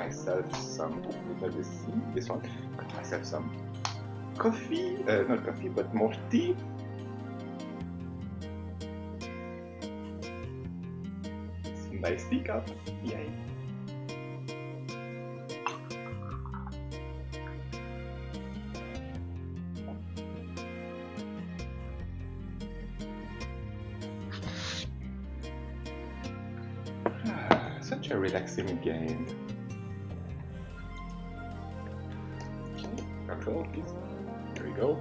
myself some, this one, got myself some coffee, not coffee, but more tea. Nice teacup, yay. Such a relaxing game. Control, please. There we go.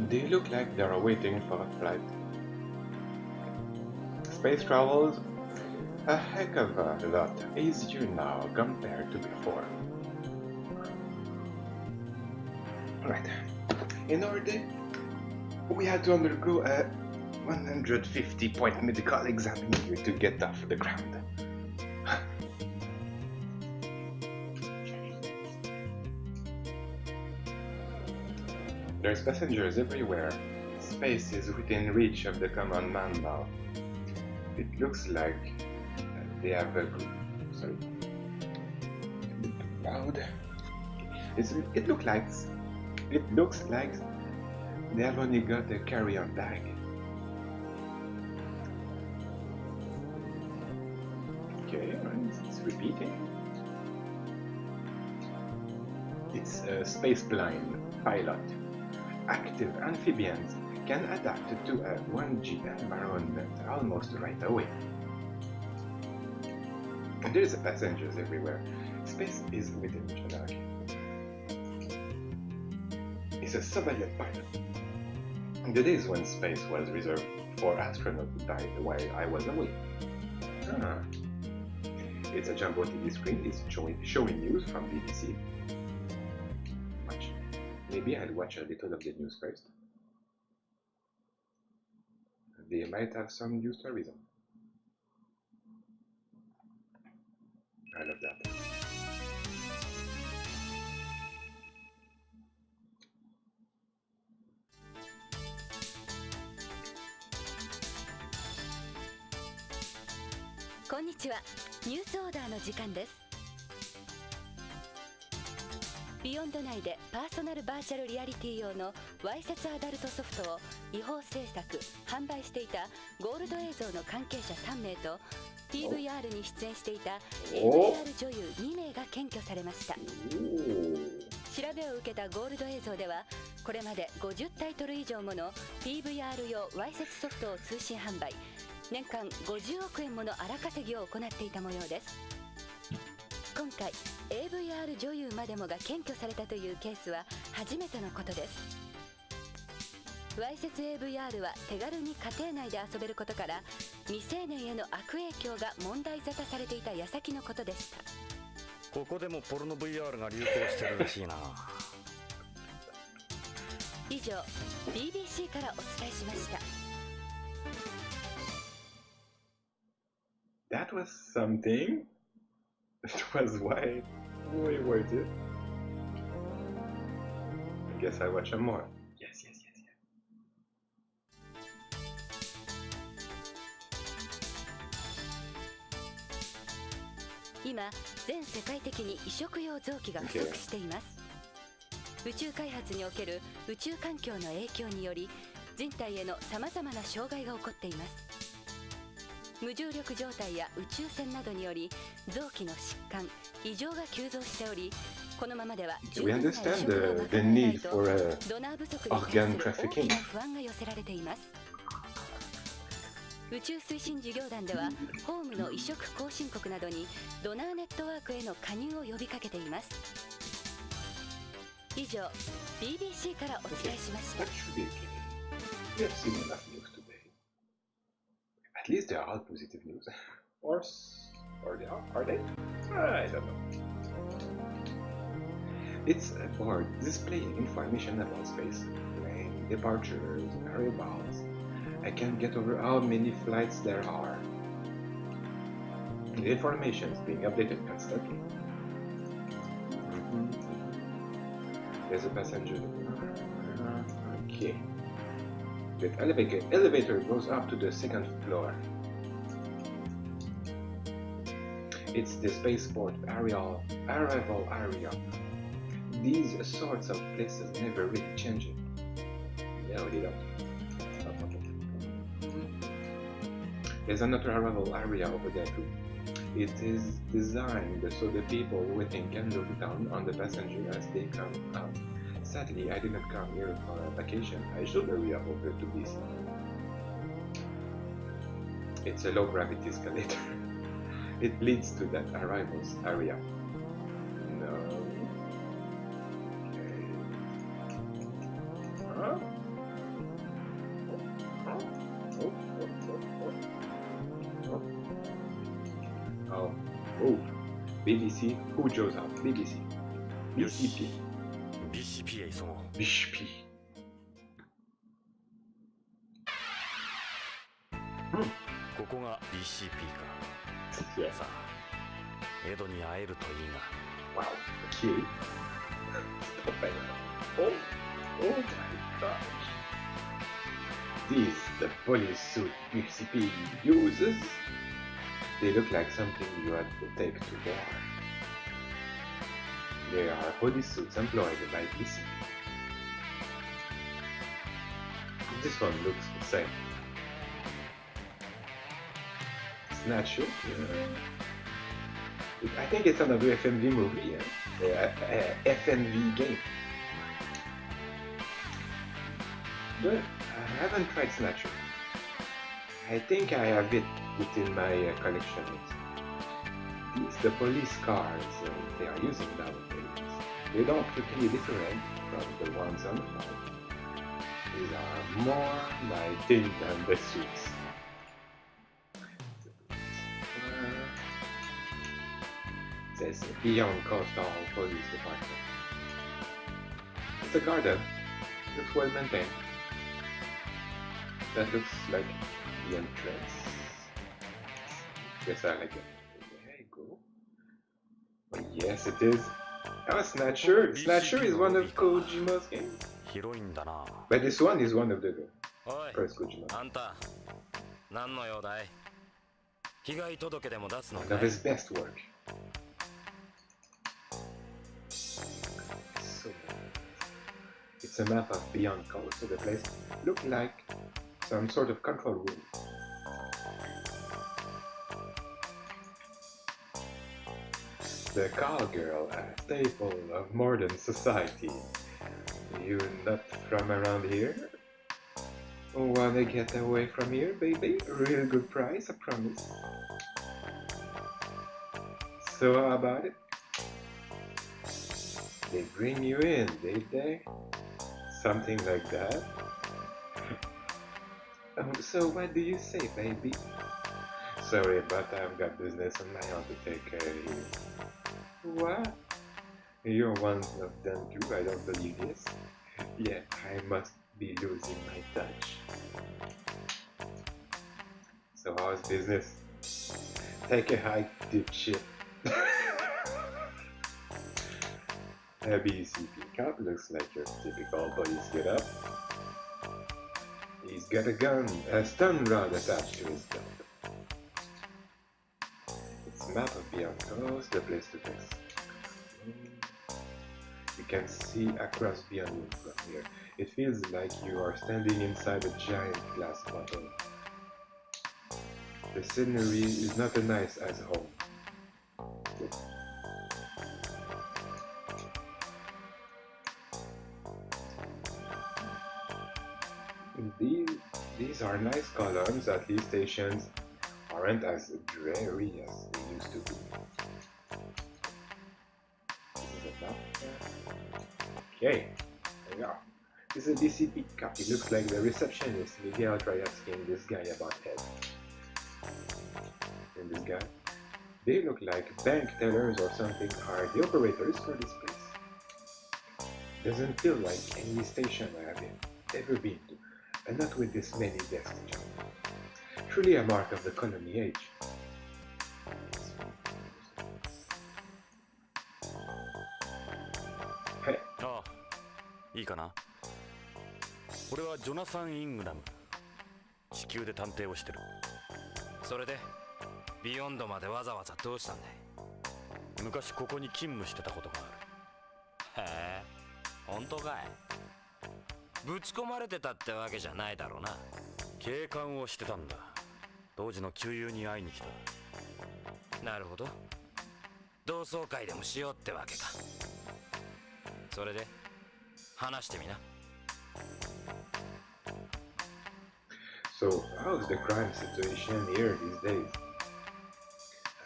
They look like they're waiting for a flight. Space travels a heck of a lot easier now compared to before. Right. In order, we had to undergo a 150-point medical exam here to get off the ground. There's passengers everywhere. Space is within reach of the common man now. It looks like they have a group. Sorry. A bit too loud. It looks like they have only got a carry-on bag. Okay, it's repeating. It's a spaceplane pilot. Active amphibians can adapt to a 1G environment almost right away. There's passengers everywhere. Space is within reach. He's a civilian pilot. In the days when space was reserved for astronauts to die while I was away. It's a jumbo TV screen. It's showing news from BBC. Maybe I'll watch a little of the news first. They might have some news stories on. I love that. Konnichiwa. ニュースオーダーの時間です。ビヨンド内でパーソナルバーチャルリアリティ用のわいせつアダルトソフトを違法制作・販売していたゴールド映像の関係者3名と PVR に出演していた AVR 女優2名が検挙されました。調べを受けたゴールド映像ではこれまで50タイトル以上もの PVR 用わいせつソフトを通信販売、年間50億円もの荒稼ぎを行っていた模様です。今回 AVR 女優までもが検挙されたというケースは初めてのことです。わいせつ AVR は手軽に家庭内で遊べることから未成年への悪影響が問題沙汰されていた矢先のことでした。ここでもポルノ VR が流行してるらしいな。以上 BBC からお伝えしました。 That was something. It was way worth it. I guess I watch some more. Yes. 今全世界的に移植用臓器が不足しています。宇宙開発における宇宙環境の影響により人体へのさまざまな障害が起こっています。無重力状態や宇宙船などにより臓器の疾患、異常が急増しており、このままでは十分な移植が賄えないとドナー不足に対する大きな不安が寄せられています。宇宙推進事業団ではホームの移植後進国などにドナーネットワークへの加入を呼びかけています。以上 BBC からお伝えしました。 At least they are all positive news. Or they are? Are they? I don't know. It's a board displaying information about space, plane, departures, arrivals. I can't get over how many flights there are. The information is being updated constantly. There's a passenger. Okay. The elevator goes up to the second floor. It's the spaceport arrival area. These sorts of places never really change it. No, they don't. There's another arrival area over there too. It is designed so the people waiting can look down on the passenger as they come out. Sadly, I didn't come here for a vacation. I should hurry up over to this. It's a low gravity escalator. It leads to that arrivals area. No. Okay. Huh? Oh, BBC, who shows up? BBC. BCP. BCP へ急ごう。 BCP. ここが BCP か。 Yeah. さあ、エドに会えるといいが。 Wow. Okay. Stop it. Oh my gosh. These, the police suit BCP uses, they look like something you had to take to war. They are police suits employed by BCP. This one looks the same. Snatch it. I think it's another FMV movie, FMV game. But I haven't tried Snatcher. I think I have it within my collection. These the police cars they are using nowadays. They don't look really different from the ones on the phone. These are more my thing than the suits. It says Beyond Coastal Police Department. It's a garden. Looks well maintained. That looks like the entrance. Guess I like it. There you go. Oh, yes, it is. Oh, Snatcher. Snatcher is one of Kojima's games. 広いんだな。 But this one is one of the おい、 first Kojima. あんた、何の用だい？被害届でも出すの One か of い？ his best work. So, it's a map of Beyond Coast, so the place looked like some sort of control room. The cowgirl, a staple of modern society. You not from around here? Wanna get away from here, baby? Real good price, I promise. So how about it? They bring you in, did they? Something like that? So what do you say, baby? Sorry, but I've got business on my own to take care of you. What? You're one of them too, I don't believe this. Yeah, I must be losing my touch. So how's business? Take a hike, dipshit. A BCP cop looks like your typical police get-up. He's got a gun, a stun rod attached to his belt. It's a map of Beyond Coast, the place to test. You can see across Beyond from here. It feels like you are standing inside a giant glass bottle. The scenery is not as nice as home. These are nice columns, at least stations aren't as dreary as they used to be. This is a map. Okay, there we are. This is a DCP copy. Looks like the receptionist Miguel tried asking this guy about head. And this guy. They look like bank tellers or something are the operators for this place. Doesn't feel like any station I have ever been to, and not with this many desk jobs. Truly a mark of the colony age. Hey. ああ、いいかな。俺はジョナサン・イングラム。地球で探偵をしてる。それでビヨンドまでわざわざどうしたんだい？昔ここに勤務してたことがある。へえ、本当かい？ぶち込まれてたってわけじゃないだろうな。警官をしてたんだ。当時の旧友に会いに来た。なるほど、同窓会でもしようってわけか。それで話してみな。 So, how's the crime situation here these days?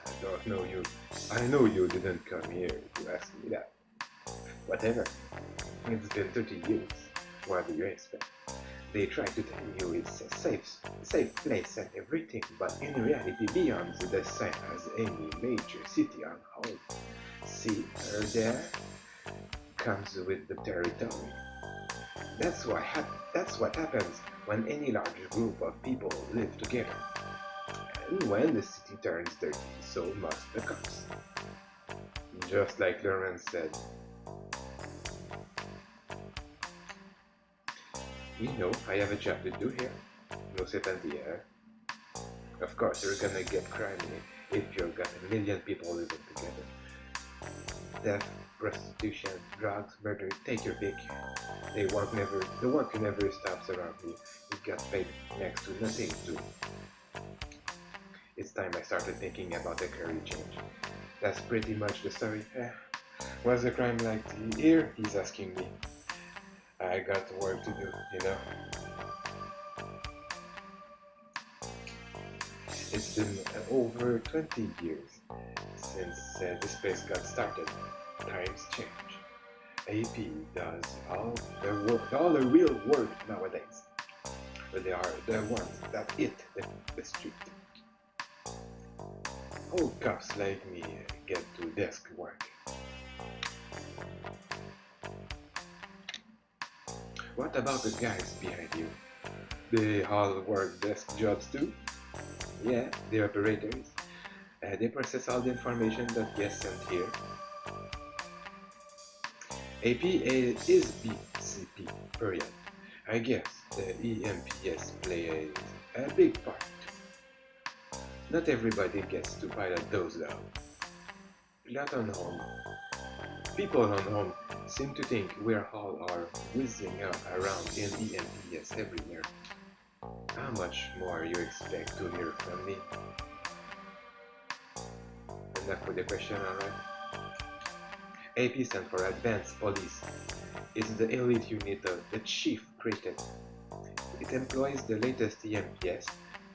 I don't know you. I know you didn't come here to ask me that. Whatever. It's been 30 years. What do you expect? They try to tell you it's a safe place and everything, but in reality beyond the same as any major city on home. See her there? Comes with the territory. That's what happens when any large group of people live together. And when the city turns dirty, so must the cops. Just like Lawrence said. You know, I have a job to do here. No sit in the air. Of course, you're gonna get crime if you've got a million people living together. Death, prostitution, drugs, murder, take your pick. The work never stops around here. You get paid next to nothing too. It's time I started thinking about a career change. That's pretty much the story. What's the crime like here? He's asking me. I got work to do, you know. It's been over 20 years since this place got started. Times change. AP does all the real work nowadays. But they are the ones that hit the street. Old cops like me get to desk work. What about the guys behind you? They all work desk jobs too? Yeah, they're operators. They process all the information that gets sent here. AP is BCP, period. I guess the EMPS plays a big part. Not everybody gets to pilot those though. Not on home. People on home seem to think we're all are whizzing around in EMPS everywhere. How much more you expect to hear from me? Enough with the question, alright? AP stands for Advanced Police. It's the elite unit of the Chief created. It employs the latest EMPS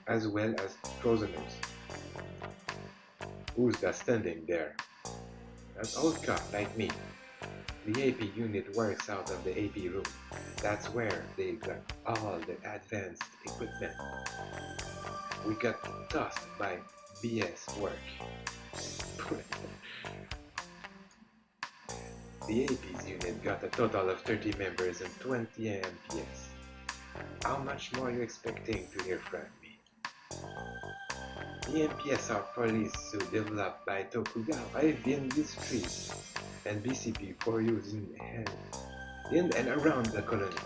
as well as prisoners. Who's that standing there? An old cop like me. The AP unit works out of the AP room. That's where they got all the advanced equipment. We got tossed by BS work. The AP's unit got a total of 30 members and 20 MPS. How much more are you expecting to hear from me? The MPS are police developed by Tokugawa Industries and BCP for use in and around the colony.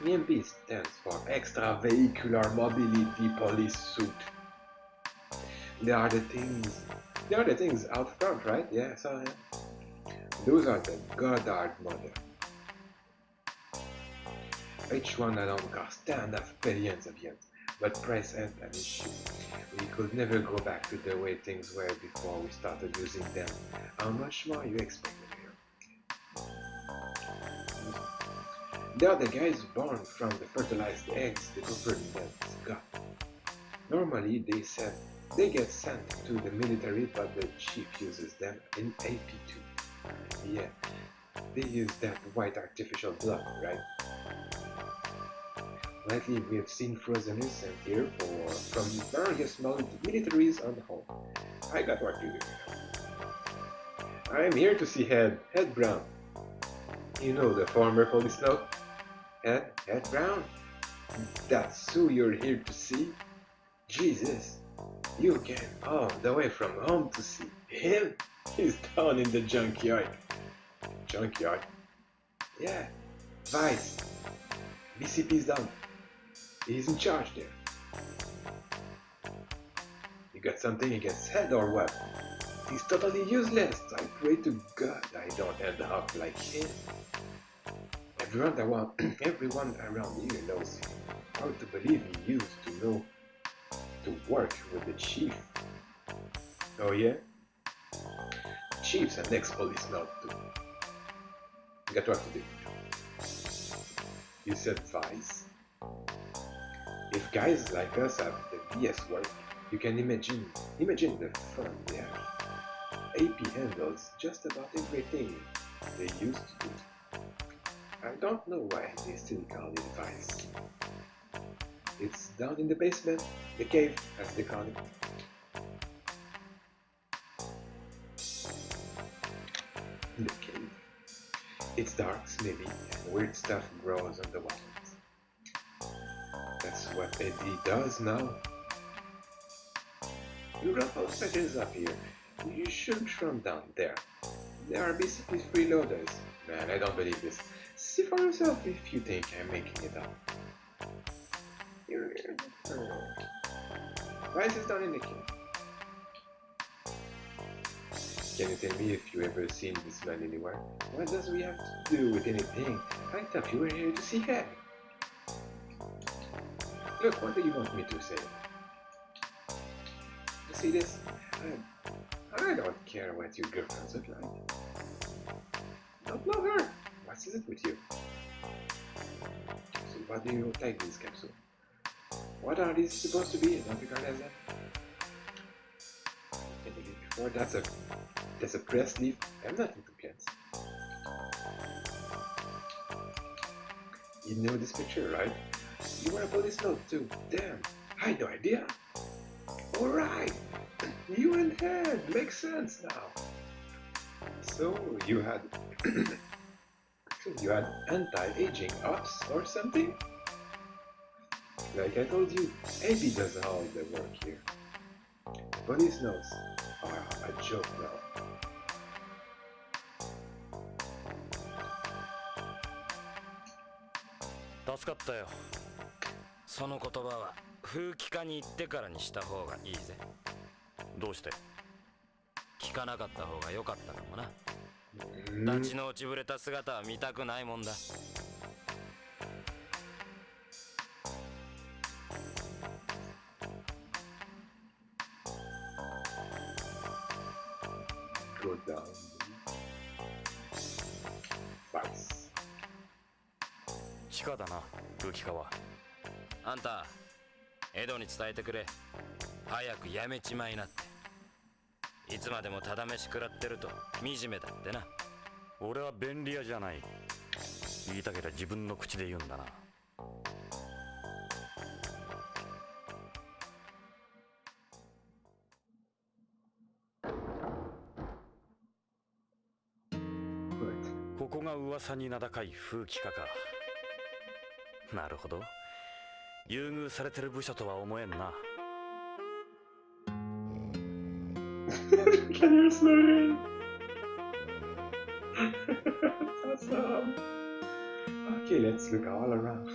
EMP stands for Extravehicular Mobility Police Suit. They are the things out front, right? Yeah, so those are the Goddard model. Each one alone costs tens of billions of yen, but price ain't an issue. We could never go back to the way things were before we started using them. How much more you expect here? They are the guys born from the fertilized eggs the government got. Normally they get sent to the military, but the chief uses them in AP2. Yeah, they use that white artificial blood, right? Lately we've seen prisoners sent here from various militaries on home. I got work to do. I'm here to see Head Brown. You know, the former Policenauts? Head Brown? That's who you're here to see? Jesus, you came all the way from home to see him? He's down in the junkyard. Junkyard? Yeah, Vice. BCP's down. He's in charge there. You got something against head or what? He's totally useless. I pray to God I don't end up like him. Everyone around here knows him. Hard to believe he used to know to work with the chief. Oh yeah? Chief's an ex-policenaut too. Got work to do. You said vice. If guys like us have the BS work, you can imagine the fun they have. AP handles just about everything they used to do. I don't know why they still call it vice. It's down in the basement, the cave, as they call it. The cave. It's dark, maybe, and weird stuff grows on the walls. That's what Eddie does now. You run those patches up here. You should run down there. There are basically freeloaders. Man, I don't believe this. See for yourself if you think I'm making it up. Rice is down in the cave. Can you tell me if you ever seen this man anywhere? What does we have to do with anything? I thought you were here to see him. Look, what do you want me to say? You see this? I don't care what your girlfriends look like. Don't know her. What is it with you? So what do you take these capsules? What are these supposed to be? Don't regard as that. Can you get before? That's a press leaf. I'm not into plants. You know this picture, right? You were a police note too. Damn, I had no idea. Alright, you and Head makes sense now. So you had anti-aging ops or something? Like I told you, AB does all the work here. The police notes are a joke now. 助かったよ。その言葉は風紀課に行ってからにした方がいいぜ。どうして？聞かなかった方が良かったかもな。立ちの落ちぶれた姿は見たくないもんだ。Go down. Vice. 地下だな、風紀課は。あんた、エドに伝えてくれ。早くやめちまいなって。いつまでもただ飯食らってると惨めだってな。俺は便利屋じゃない。言いたけりゃ自分の口で言うんだな。ここが噂に名高い風紀課か。なるほど。優遇されてる部署とは思えんな。Can you slow down? Awesome. Okay, let's look all around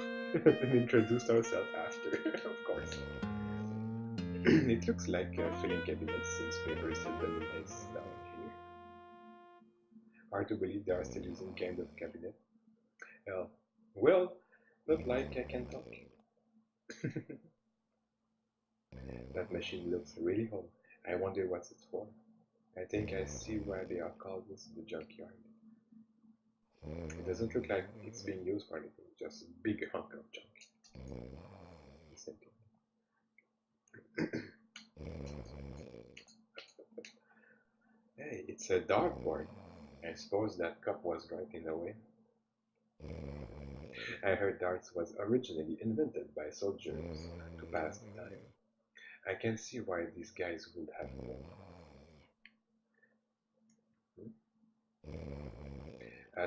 and introduce ourselves after, of course. It looks like a filling cabinet since paper is nice down here. Hard to believe they are still using kind of cabinet. Well, not like I can talk. That machine looks really old. I wonder what it's for. I think I see why they are called this the junkyard. It doesn't look like it's being used for anything, just a big hunk of junk. Hey, it's a dartboard. I suppose that cup was right in a way. I heard darts was originally invented by soldiers to pass the time. I can see why these guys would have one.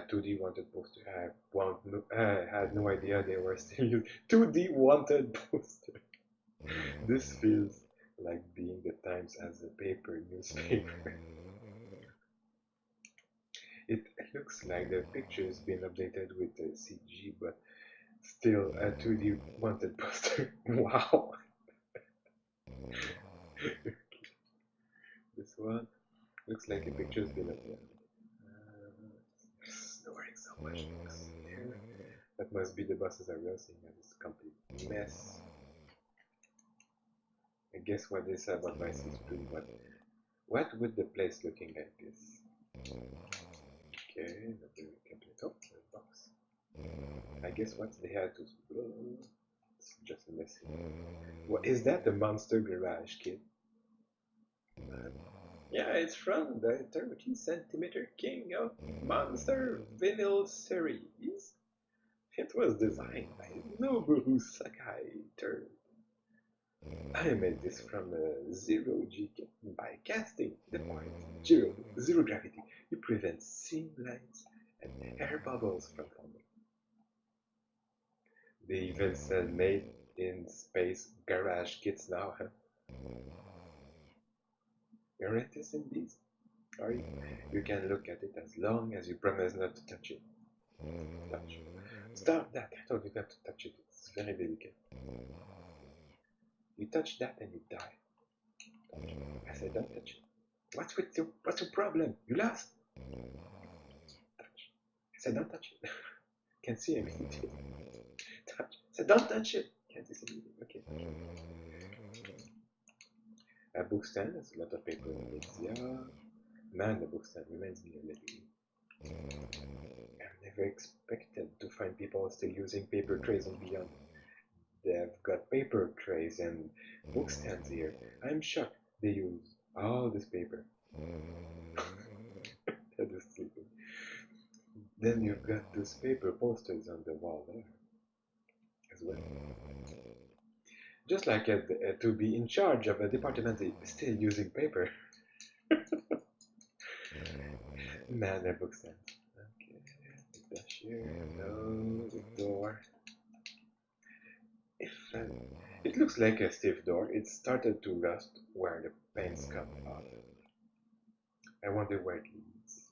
2D wanted poster. I had no idea they were still using 2D wanted poster. This feels like being the Times as a paper newspaper. It looks like the picture's been updated with the CG, but Still a 2D wanted poster. Wow. This one looks like a picture's been uploaded. Snoring so much. That must be the buses are racing and it's a complete mess. I guess what they said about Vice is true, but what would the place looking like this? Okay, another complete box. I guess what they had to. It's just a mess. What is that? The Monster Garage kit? Yeah, it's from the 30cm King of Monster Vinyl series. It was designed by Noburu Sakai III. I made this from a zero-G kit by casting the point zero gravity. You prevent seam lines and air bubbles from forming. They even sell made in space garage kits now, huh? You're interested in these? Are you? You can look at it as long as you promise not to touch it. Touch. Stop that! I told you not to touch it. It's very delicate. You touch that and you die. Touch. I said don't touch it. What's your problem? You lost. Touch. I said don't touch it. Can't see anything. Touch. I said don't touch it. Can't see anything. Okay. A book stand. There's a lot of paper in it. Yeah. Man, the book stand reminds me of little. I've never expected to find people still using paper trays and beyond. They've got paper trays and book stands here. I'm shocked they use all this paper. That is sleeping. Then you've got those paper posters on the wall there as well. Just like to be in charge of a department still using paper. Man, a book stand. Okay, the cashier, no, the door. It looks like a stiff door. It started to rust where the paint's come off. I wonder where it leads.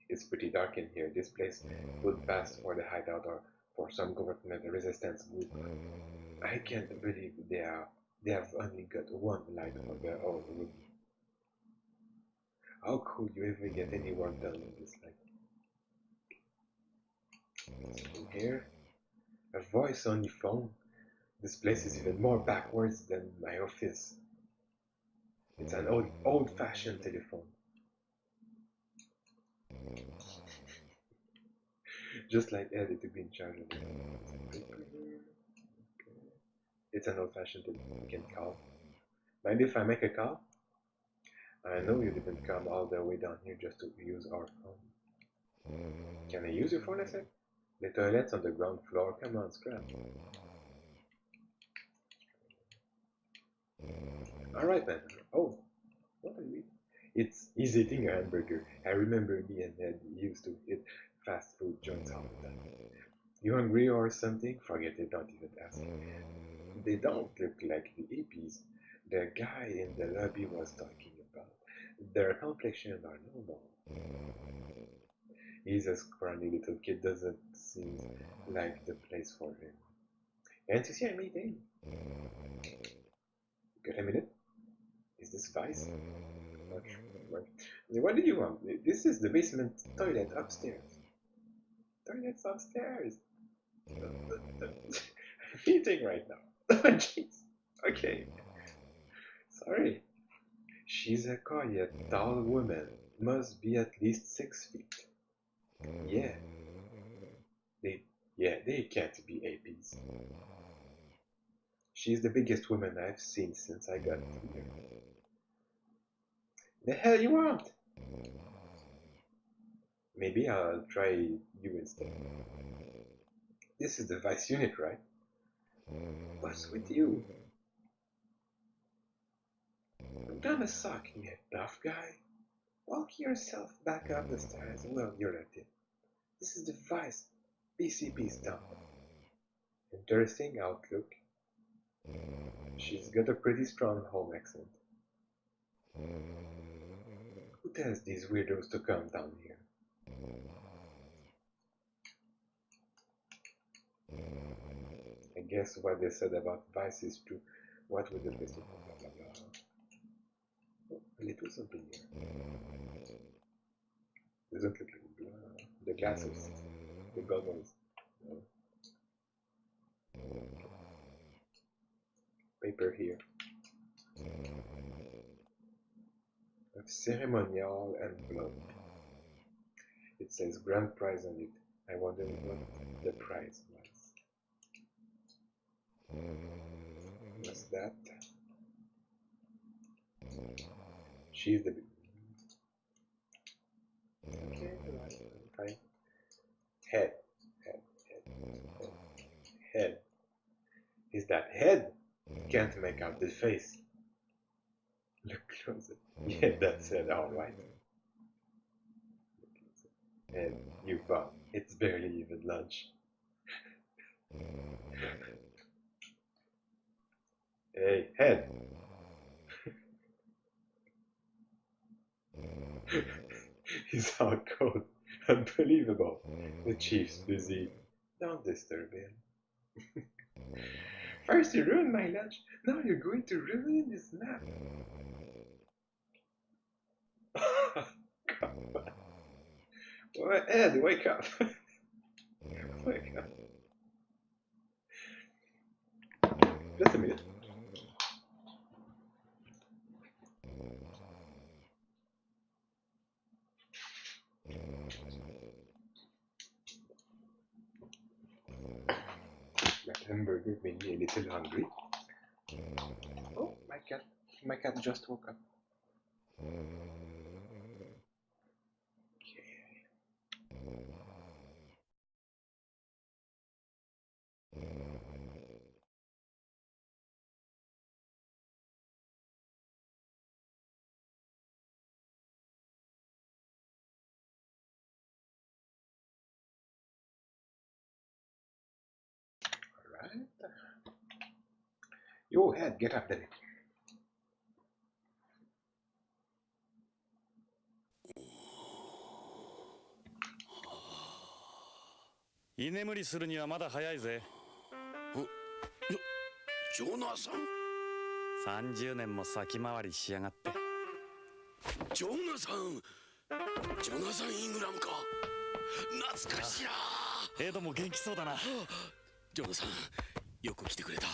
It's pretty dark in here. This place would pass for the hideout or for some government resistance group. I can't believe they have only got one light for their own room. How could you ever get any work done in this light? In here, a voice on your phone. This place is even more backwards than my office. It's an old-fashioned telephone. Just like Eddie to be in charge of it. It's an old-fashioned telephone. You can call. Mind if I make a call? I know you didn't come all the way down here just to use our phone. Can I use your phone a sec? The toilet's on the ground floor. Come on, scrap. Alright then. Oh, what are you eating? He's eating a hamburger. I remember me and Ned used to eat fast food joints all the time. You hungry or something? Forget it, don't even ask. They don't look like the APs the guy in the lobby was talking about. Their complexion are normal. He's a scrawny little kid, doesn't seem like the place for him. And to see a meeting. Got a minute? Is this Vice? Not sure. What do you want? This is the basement toilet upstairs. Toilet's upstairs. I'm eating right now. Jeez. Okay. Sorry. She's a quiet, tall woman. Must be at least 6 feet. Yeah. They can't be APs. She's the biggest woman I've seen since I got here. The hell you want? Maybe I'll try you instead. This is the Vice unit, right? What's with you? I'm gonna suck, you tough guy. Walk yourself back up the stairs. Well, you're not it. This is the Vice. PCP stuff. Interesting outlook. She's got a pretty strong home accent. Who tells these weirdos to come down here? I guess what they said about Vice is true. What would the place look like? Blah, blah, blah. Oh, a little something here. Doesn't look like blah. The glasses, the goggles. No. Paper here. A ceremonial envelope. It says grand prize on it. I wonder what the prize was. What's that? She's the okay, fine. Head. Head. Is that head? Can't make out the face. Look closer. Yeah, that's it, alright. And you bought. It's barely even lunch. Hey, head! He's all cold. Unbelievable. The chief's busy. Don't disturb him. First you ruined my lunch, now you're going to ruin his nap. Ed, wake up. Wake up. Just a minute. That hamburger made me a little hungry. Oh, my cat just woke up. Alright. Yo, Ed, get up then.居眠りするにはまだ早いぜ。ジョナサン。30年も先回りしやがって。ジョナサンイングラムか。懐かしいな。エドも元気そうだな。ジョナサン、よく来てくれた。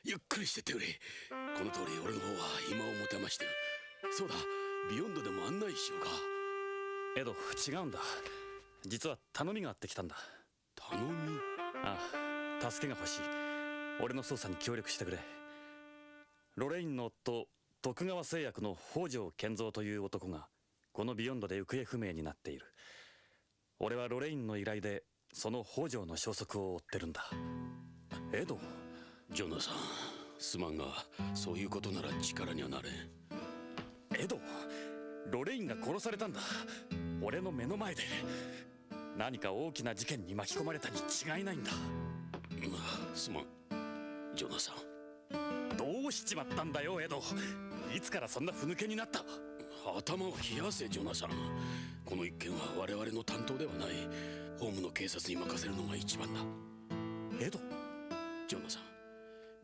ゆっくりしてってくれ。この通り俺の方は暇を持てましてる。そうだ、ビヨンドでも案内しようか。エド、違うんだ。実は頼みがあってきたんだ。頼み？ああ、助けが欲しい。俺の捜査に協力してくれ。ロレインの夫、徳川製薬の北条健三という男がこのビヨンドで行方不明になっている。俺はロレインの依頼でその北条の消息を追ってるんだ。エド？ジョナサン、すまんがそういうことなら力にはなれん。エド、ロレインが殺されたんだ。俺の目の前で。何か大きな事件に巻き込まれたに違いないんだ。すまん、ジョナサン。どうしちまったんだよ、エド。いつからそんなふぬけになった？頭を冷やせ、ジョナサン。この一件は我々の担当ではない。ホームの警察に任せるのが一番だ。エド。ジョナサン、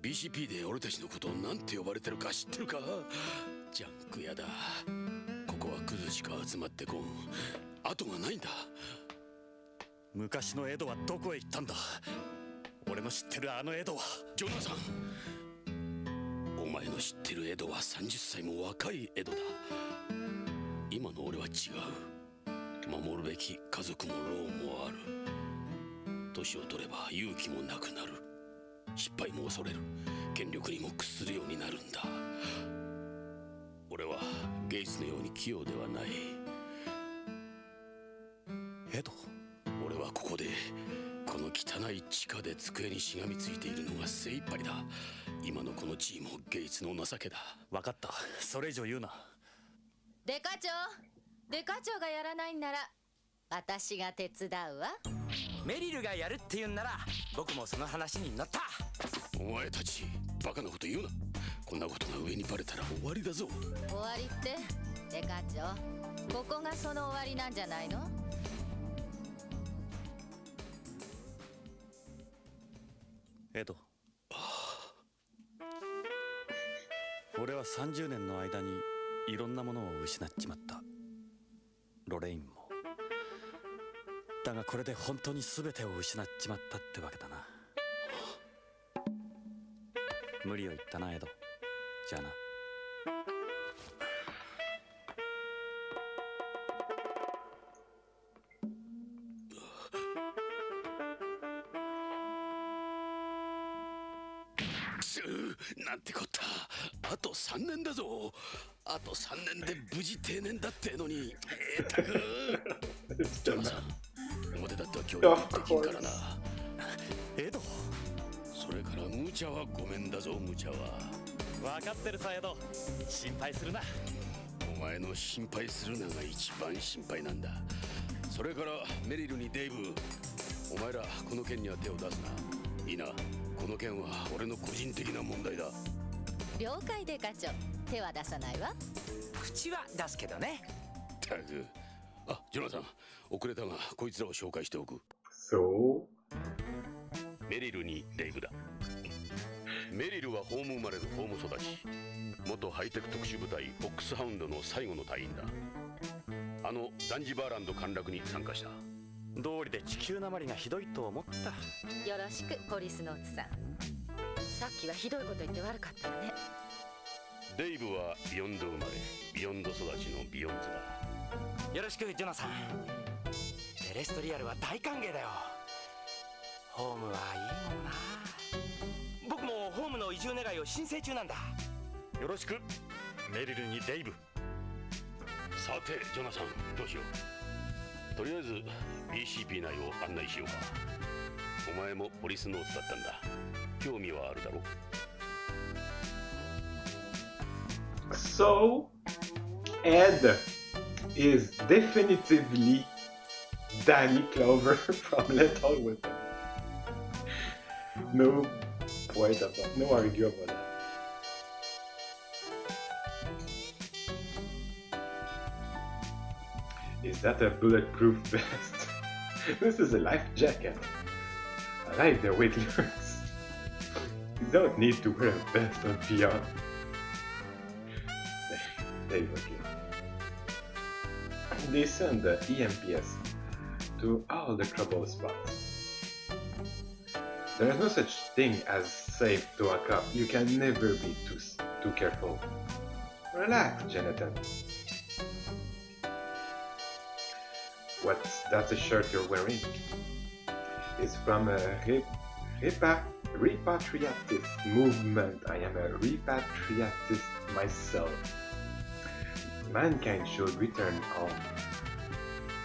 BCP で俺たちのことをなんて呼ばれてるか知ってるか？ジャンク屋だ。ここはクズしか集まってこん。後がないんだ。昔のエドはどこへ行ったんだ？俺の知ってるあのエドは。ジョナサン、お前の知ってるエドは30歳も若いエドだ。今の俺は違う。守るべき家族もローンもある。年を取れば勇気もなくなる。失敗も恐れる。権力にも屈するようになるんだ。俺はゲイツのように器用ではない。エド？俺はここでこの汚い地下で机にしがみついているのが精一杯だ。今のこの地位もゲイツの情けだ。分かった、それ以上言うな。デカ長がやらないんなら私が手伝うわ。メリルがやるって言うんなら僕もその話に乗った。お前たちバカなこと言うな。こんなことが上にバレたら終わりだぞ。終わりってデカ長、ここがその終わりなんじゃないの？エド。俺は30年の間にいろんなものを失っちまった。ロレインも。だがこれで本当に全てを失っちまったってわけだな。無理を言ったな、エド。じゃあな。なんてこった。あと3年だぞ。あと3年で無事定年だってのに。たくジョナサン、表だっては協力できんからな。エド。それから無茶はごめんだぞ。無茶は分かってるさ、エド。心配するな。お前の心配するのが一番心配なんだ。それからメリルにデイブ、お前らこの件には手を出すな。いいな。この件は俺の個人的な問題だ。了解で課長、手は出さないわ。口は出すけどね。たく、あ、ジョナサン、遅れたがこいつらを紹介しておく。So? メリルにデイブだ。メリルはホーム生まれのホーム育ち、元ハイテク特殊部隊フォックスハウンドの最後の隊員だ。あのザンジバーランド陥落に参加した。道理で地球なまりがひどいと思った。よろしく、ポリスノーツさん。さっきはひどいこと言って悪かったよね。デイブはビヨンド生まれ、ビヨンド育ちのビヨンズだ。よろしくジョナサン。テレストリアルは大歓迎だよ。ホームはいいもんな。僕もホームの移住願いを申請中なんだ。よろしく、メリルにデイブ。さてジョナサン、どうしよう。とりあえず BCP 内を案内しようか。お前もポリスノーツだったんだ。興味はあるだろ。 So, Ed is definitively Danny Clover from Lethal Weapon. No point about, no argue about that. Is that a bulletproof vest? This is a life jacket. I like the way it looks. You don't need to wear a vest on beyond. There you go. They send the EMPS to all the trouble spots. There is no such thing as safe to a cop. You can never be too careful. Relax, Jonathan. That's the shirt you're wearing? It's from a repatriatist movement. I am a repatriatist myself. Mankind should return home.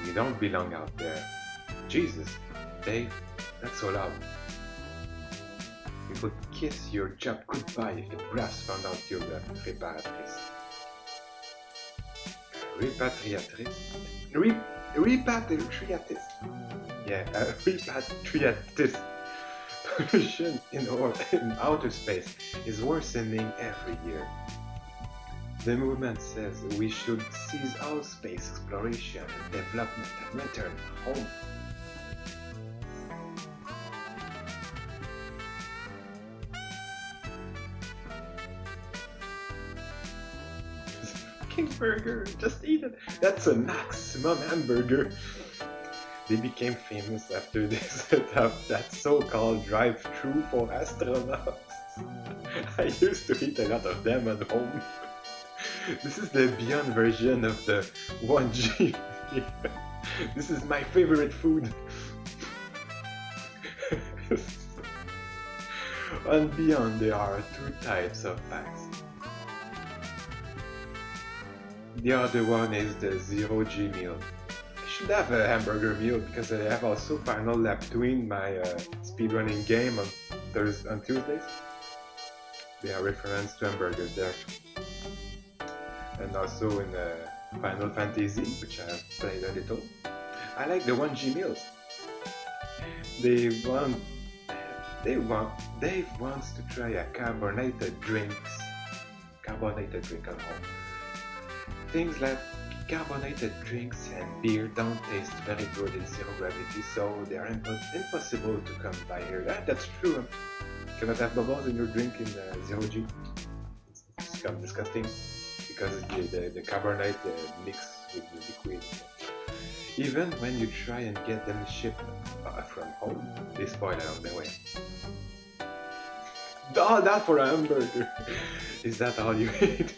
You don't belong out there. Jesus, Dave, that's so loud. You could kiss your job goodbye if the brass found out you're a repatriatrist. Repatriatist. Yeah, a repatriatist. Pollution in outer space is worsening every year. The movement says we should cease all space exploration and development and return home. King burger, just eat it. That's a maximum hamburger. They became famous after they set up that so-called drive-thru for astronauts. I used to eat a lot of them at home. This is the Beyond version of the 1G. This is my favorite food. On Beyond there are two types of packs. The other one is the 0G meal. I should have a hamburger meal because I have also Final Lap doing my speedrunning game on Tuesdays. They are reference to hamburgers there. And also in Final Fantasy, which I have played a little. I like the 1G meals. Dave wants to try a carbonated drink at home. Things like carbonated drinks and beer don't taste very good in zero gravity, so they are impossible to come by here. That's true. cannot have bubbles in your drink in 0G. It's kind of disgusting because the carbonate mix with the liquid. Even when you try and get them shipped from home, they spoil along the way. Oh, that for a hamburger! Is that all you eat?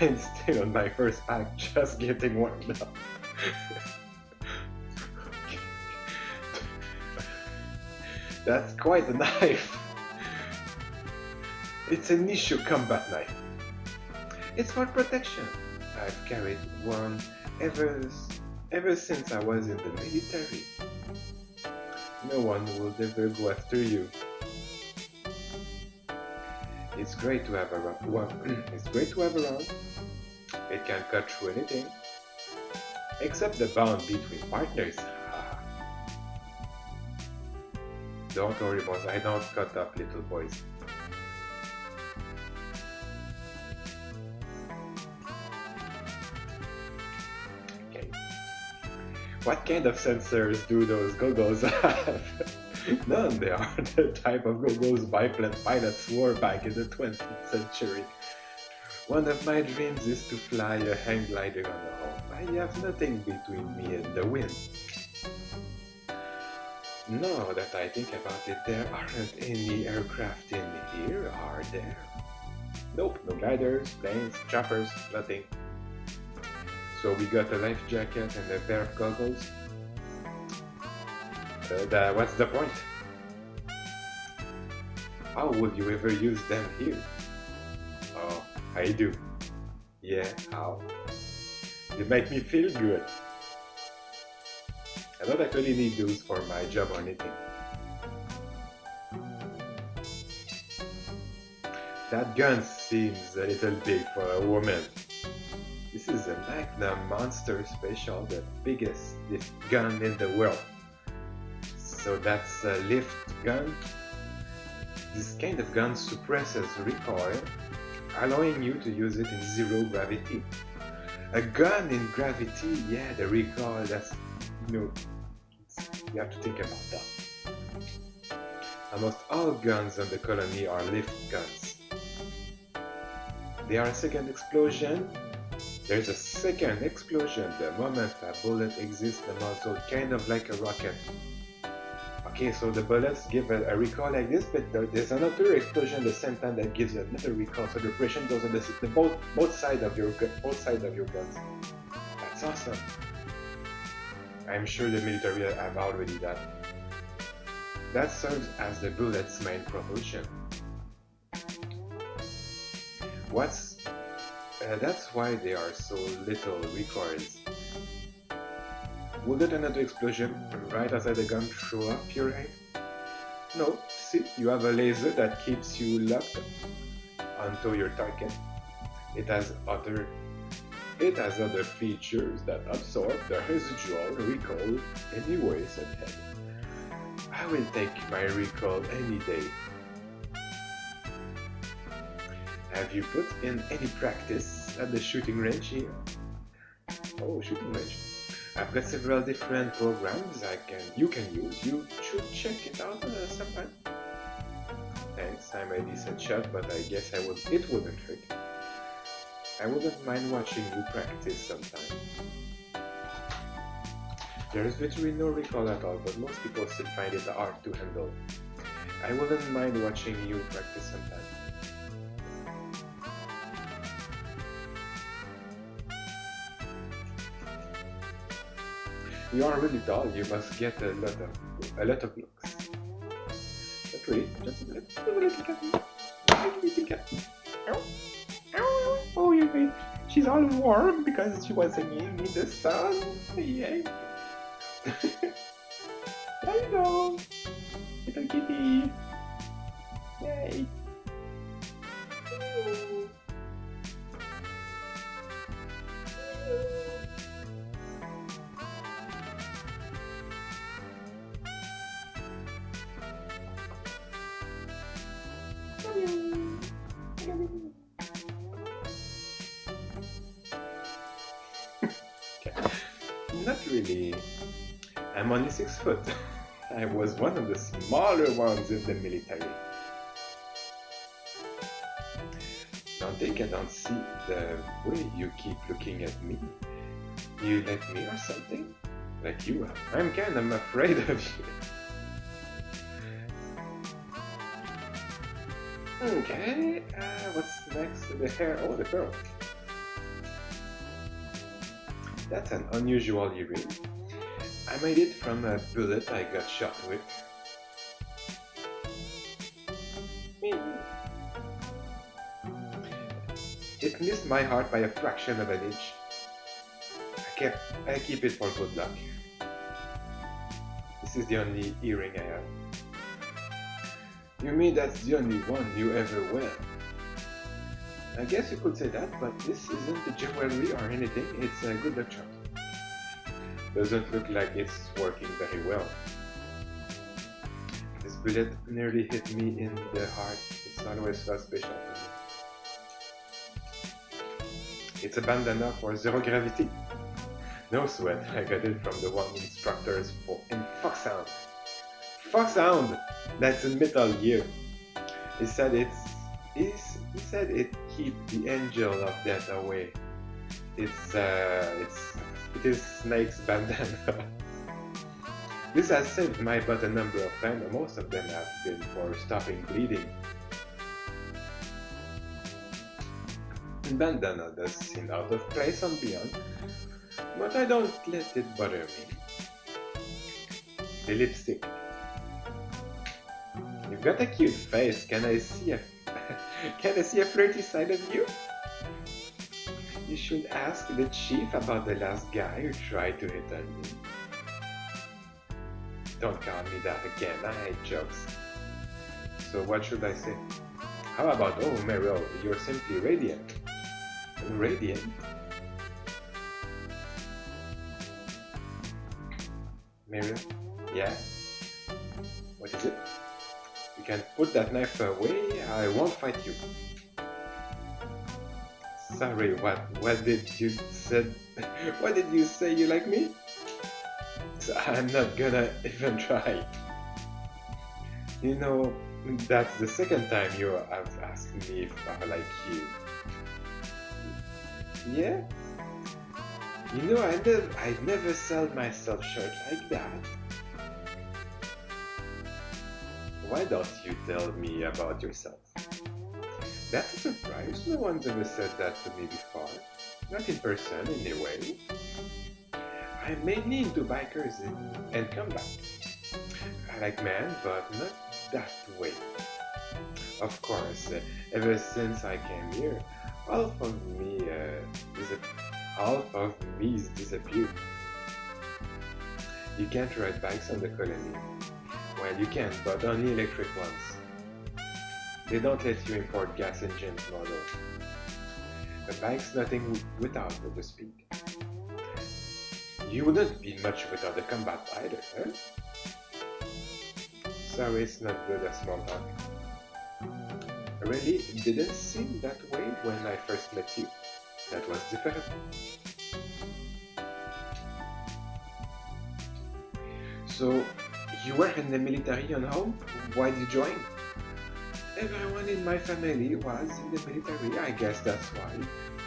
I'm still on my first pack, just getting warmed up. That's quite a knife. It's a niche combat knife. It's for protection. I've carried one ever since I was in the military. No one will ever go after you. It's great to have around. It's great to have around. It can cut through anything, except the bond between partners. Don't worry, boss. I don't cut up little boys. Okay. What kind of sensors do those goggles have? None. They are the type of goggles pilots wore back in the 20th century. One of my dreams is to fly a hang glider on the home. I have nothing between me and the wind. Now that I think about it, there aren't any aircraft in here, are there? Nope, no gliders, planes, choppers, nothing. So we got a life jacket and a pair of goggles. What's the point? How would you ever use them here? Oh, I do. Yeah, how? They make me feel good. I don't actually need those for my job or anything. That gun seems a little big for a woman. This is a Magnum Monster Special, the biggest lift gun in the world. So that's a lift gun. This kind of gun suppresses recoil, allowing you to use it in zero gravity. A gun in gravity, yeah, the recoil, that's, you have to think about that. Almost all guns on the colony are lift guns. There are a second explosion. There's a second explosion the moment a bullet exits the muzzle, kind of like a rocket. Okay, so the bullets give a recoil like this, but there's another explosion at the same time that gives you another recoil. So the pressure goes on both sides of your guns. That's awesome. I'm sure the military have already that. That serves as the bullet's main propulsion. That's why they are so little recoils. Wouldn't another explosion right outside the gun throw up your aim? No, see, you have a laser that keeps you locked onto your target. It has other features that absorb the residual recoil anyway, said Head. I will take my recoil any day. Have you put in any practice at the shooting range here? Oh, shooting range. I've got several different programs you can use. You should check it out sometime. Thanks, I'm a decent shot, but I guess it wouldn't hurt. I wouldn't mind watching you practice sometime. There is literally no recoil at all, but most people still find it hard to handle. I wouldn't mind watching you practice sometime. You are really tall, you must get a lot of looks. Not really, just a little cat. Oh, you mean she's all warm because she was hanging in the sun? Yay! I know! Little kitty! Yay! Not really. I'm only 6 foot. I was one of the smaller ones in the military. don't think I don't see the way you keep looking at me. You like me or something? Like you are. I'm kind of afraid of you. Okay, what's next? The hair. Oh, the pearl. That's an unusual earring. I made it from a bullet I got shot with. It missed my heart by a fraction of an inch. I keep it for good luck. This is the only earring I have. You mean that's the only one you ever wear? I guess you could say that, but this isn't the jewelry or anything, it's a good luck charm. Doesn't look like it's working very well. This bullet nearly hit me in the heart. It's always felt special to me. It's a bandana for zero gravity. No sweat, I got it from the one instructors in Foxhound. Foxhound! That's a Metal Gear. He said it keep the angel of death away. It is Snake's bandana. This has saved my butt a number of times. Most of them have been for stopping bleeding. Bandana does seem out of place on Beyond, but I don't let it bother me. The lipstick. You've got a cute face. Can I see a flirty side of you? You should ask the chief about the last guy who tried to hit on me. Don't call me that again. I hate jokes. So what should I say? How about, oh Meryl, you're simply radiant. Radiant? Meryl? Yeah? What is it? You can put that knife away, I won't fight you. Sorry, what did you said? What did you say you like me? So I'm not gonna even try. You know, that's the second time you have asked me if I like you. Yeah? You know, I never sell myself short like that. Why don't you tell me about yourself? That's a surprise. No one's ever said that to me before. Not in person, anyway. I'm mainly into bikers and combat. I like men, but not that way. Of course, ever since I came here, half of me's disappeared. You can't ride bikes on the colony. Well, you can, but only electric ones. They don't let you import gas engines model. A bike's nothing without the speed. You wouldn't be much without the combat either, huh? Sorry, it's not good at small talk. Really, it didn't seem that way when I first met you. That was different. So, you were in the military on home? Why did you join? Everyone in my family was in the military, I guess that's why.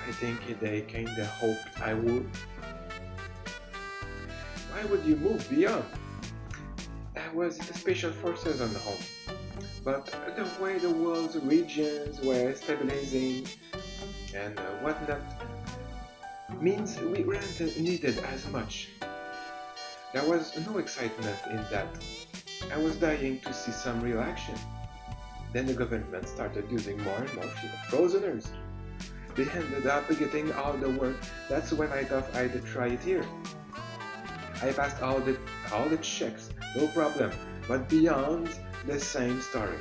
I think they kinda hoped I would. Why would you move beyond? I was in the special forces on home. But the way the world's regions were stabilizing and whatnot means we weren't needed as much. There was no excitement in that. I was dying to see some real action. Then the government started using more and more frozeners. They ended up getting all the work. That's when I thought I'd try it here. I passed all the checks, no problem. But beyond, the same story.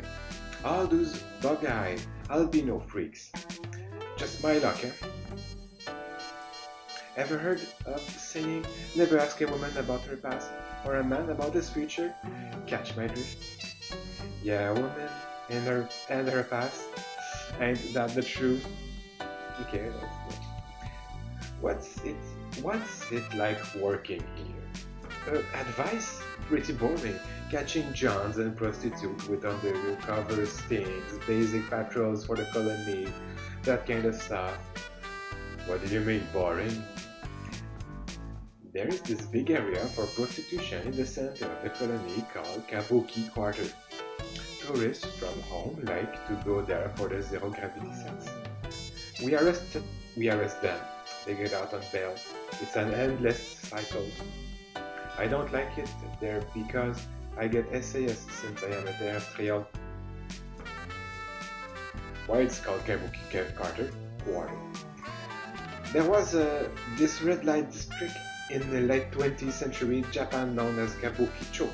All those bug-eyed albino freaks. Just my luck, eh? Ever heard of the saying, never ask a woman about her past, or a man about his future? Catch my drift? Yeah, a woman and her past. Ain't that the truth? Okay, what's it like working here? Advice? Pretty boring. catching Johns and prostitutes with undercover stings, basic patrols for the colony, that kind of stuff. What do you mean boring? There is this big area for prostitution in the center of the colony called Kabuki Quarter. Tourists from home like to go there for the zero gravity sex. We arrest them. They get out on bail. It's an endless cycle. I don't like it there because I get SAS since I am a terrestrial. Why it's called Kabuki Quarter? There was this red light district in the late 20th century Japan known as Kabukicho.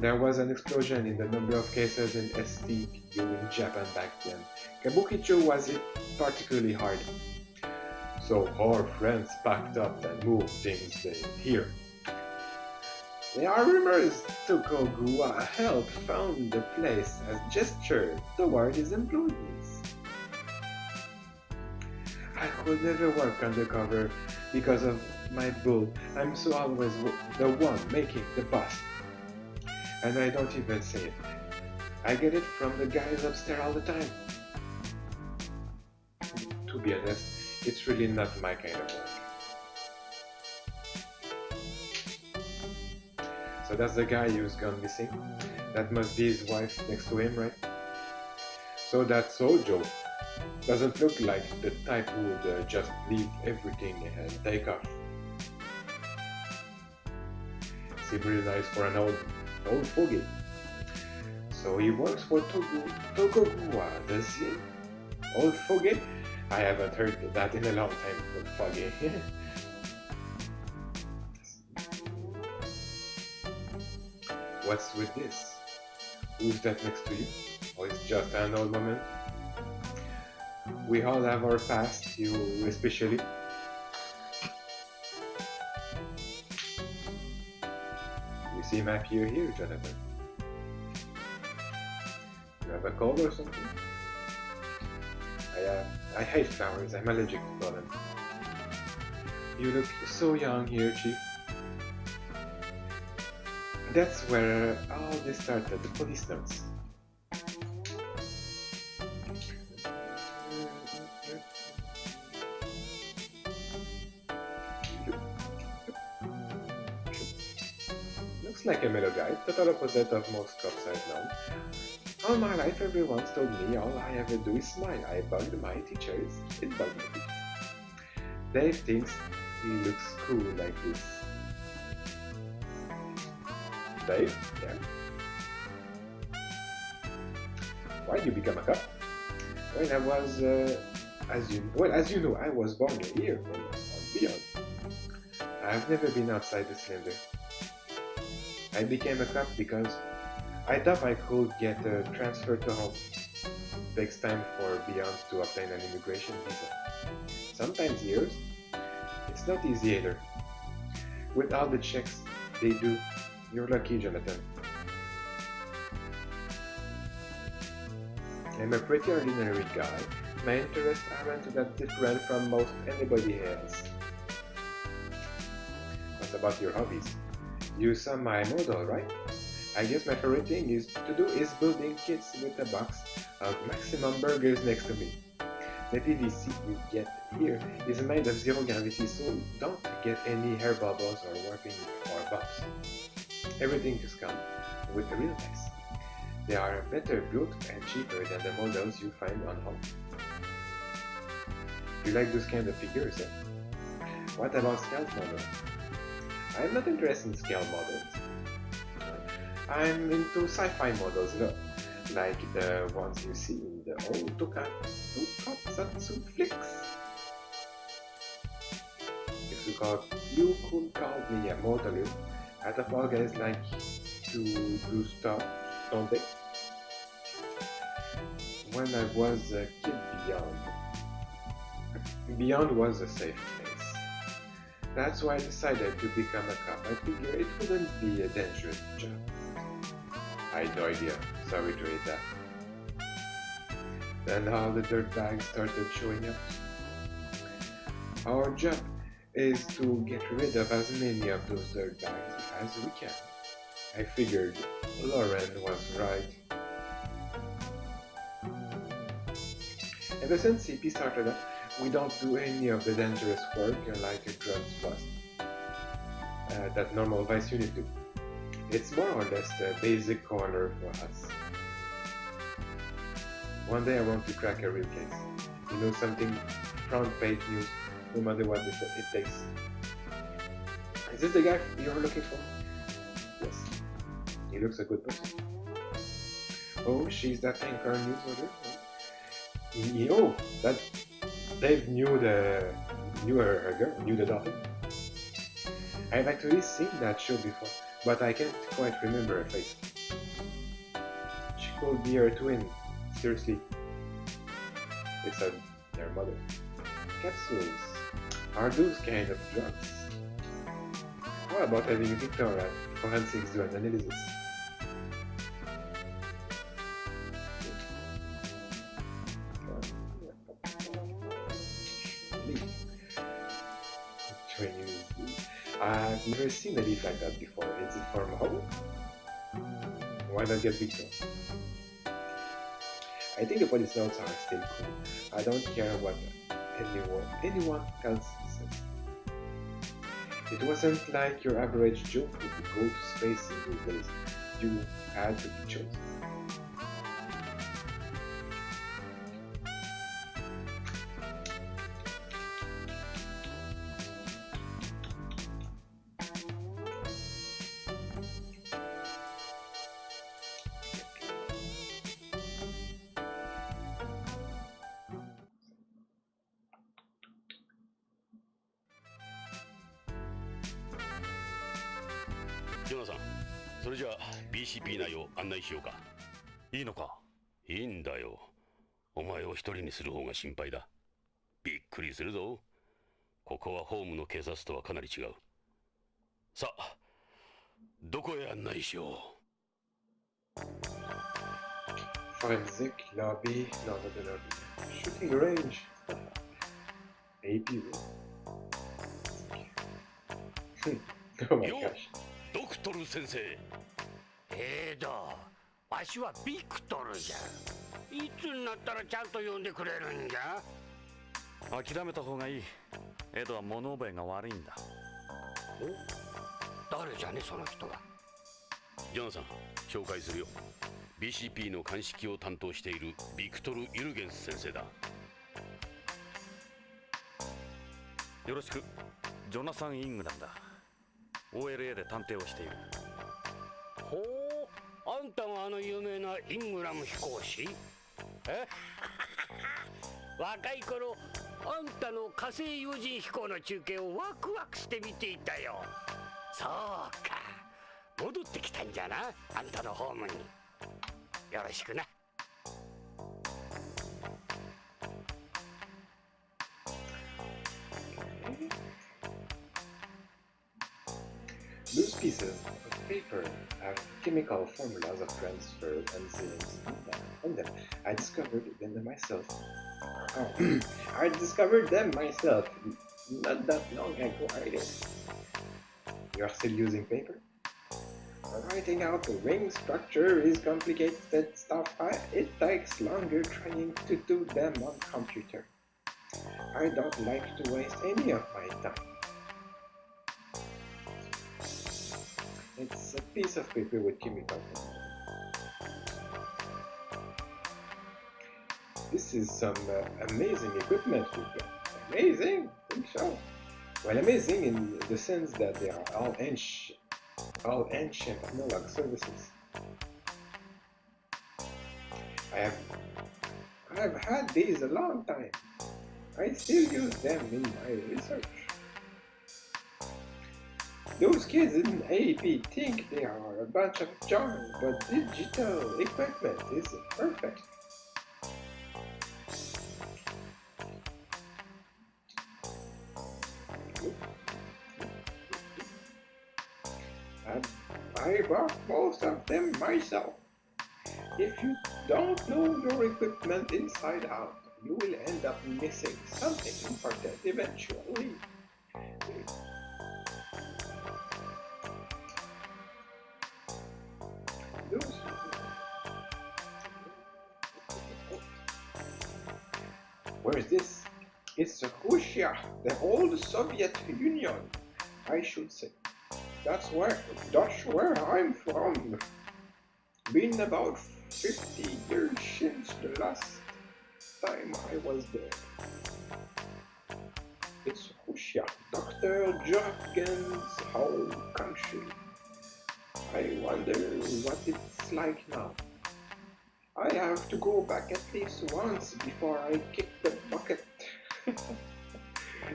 There was an explosion in the number of cases in ST in Japan back then. Kabukicho was hit particularly hard. So our friends packed up and moved things here. There are rumors Tokugawa helped found the place as gesture toward his employees. I could never work undercover because of my bull. I'm so always the one making the bust. And I don't even say it. I get it from the guys upstairs all the time. To be honest, it's really not my kind of work. So that's the guy who's gone missing. That must be his wife next to him, right? So that Sojo doesn't look like the type who would just leave everything and take off. Seems really nice for an old fogey. So he works for Tokugawa, does he? Old fogey? I haven't heard that in a long time, old fogey. What's with this? Who's that next to you? Or it's just an old moment? We all have our past, you especially. You seem happier here, Jonathan. You have a cold or something? I hate flowers. I'm allergic to pollen. You look so young here, Chief. That's where all this started, the Policenauts. Looks like a mellow guy, total opposite of most cops I've known. All my life, everyone's told me all I ever do is smile. I bugged my teachers. It bugged me. Dave thinks he looks cool like this. Dave? Yeah. Why'd you become a cop? When I was, as you know, I was born here and beyond. I've never been outside the cylinder. I became a cop because I thought I could get transferred to home. It takes time for Beyond to obtain an immigration visa. Sometimes years. It's not easy either. With all the checks they do, you're lucky, Jonathan. I'm a pretty ordinary guy. My interests aren't that different from most anybody else. What about your hobbies? You saw my model, right? I guess my favorite thing to do is building kits with a box of maximum burgers next to me. The PVC you get here is made of zero gravity, so don't get any hair bubbles or warping or bumps. Everything is come with real nice. They are better built and cheaper than the models you find on home. You like those kind of figures, eh? What about scale models? I'm not interested in scale models. I'm into sci-fi models, like the ones you see in the old tokusatsu flicks. If you could call me a modelist, out of all guys like to do stuff, don't they? When I was a kid, Beyond was a safe place. That's why I decided to become a cop. I figured it wouldn't be a dangerous job. I had no idea. Sorry to read that. Then all the dirt bags started showing up. Our job is to get rid of as many of those dirt bags as we can. I figured Lauren was right. Ever since CP started up, we don't do any of the dangerous work like a drugs bust that normal Vice Unit do. It's more or less the basic corner for us. One day I want to crack a real case. You know, something front page news, no matter what it takes. Is this the guy you're looking for? Yes. He looks a good person. Oh, she's that anchor news order? Oh, that Dave knew her girl, knew the daughter. I've actually seen that show before, but I can't quite remember her face. She could be her twin. Seriously. It's their mother. Capsules. Are those kind of drugs? How about having Victor and forensics do an analysis? I've never seen a leaf like that before. Is it from home? Why not get Victor? I think the Policenauts are still cool. I don't care what anyone else says. It wasn't like your average Joe would go to space in those days. You had to be chosen.ジョナサン、それじゃあ BCP 内を案内しようか。いいのか？いいんだよ。お前を一人にする方が心配だ。びっくりするぞ。ここはホームの警察とはかなり違う。さあ、どこへ案内しよう。Forensic lobby, no, not the lobby. Shooting range. AP room. Oh my gosh. ドクトル先生。わしはビクトルじゃ。いつになったらちゃんと呼んでくれるんじゃ。諦めた方がいい。エドは物覚えが悪いんだ。お、誰じゃねその人は。ジョナサン、紹介するよ。BCP の鑑識を担当しているビクトル・ユルゲンス先生だ。よろしく。ジョナサン・イングランだ。OLA で探偵をしている。ほう、あんたがあの有名なイングラム飛行士？若い頃あんたの火星有人飛行の中継をワクワクして見ていたよ。そうか、戻ってきたんじゃな、あんたのホームに。よろしくな。Loose pieces of paper have chemical formulas of transfer enzymes on them. I discovered them myself. I discovered them myself not that long ago either. You are still using paper? Writing out the ring structure is complicated stuff. It takes longer trying to do them on computer. I don't like to waste any of my time. It's a piece of paper with chemical. This is some amazing equipment we've got. Amazing? I think so. Well, amazing in the sense that they are all ancient analog services. I've had these a long time. I still use them in my research. Those kids in AP think they are a bunch of junk, but digital equipment is perfect. I bought most of them myself. If you don't know your equipment inside out, you will end up missing something important eventually. Those. Where is this? It's Russia, the old Soviet Union, I should say. That's where I'm from. Been about 50 years since the last time I was there. It's Russia, Dr. Jurgen's whole country. I wonder what it's like now. I have to go back at least once before I kick the bucket.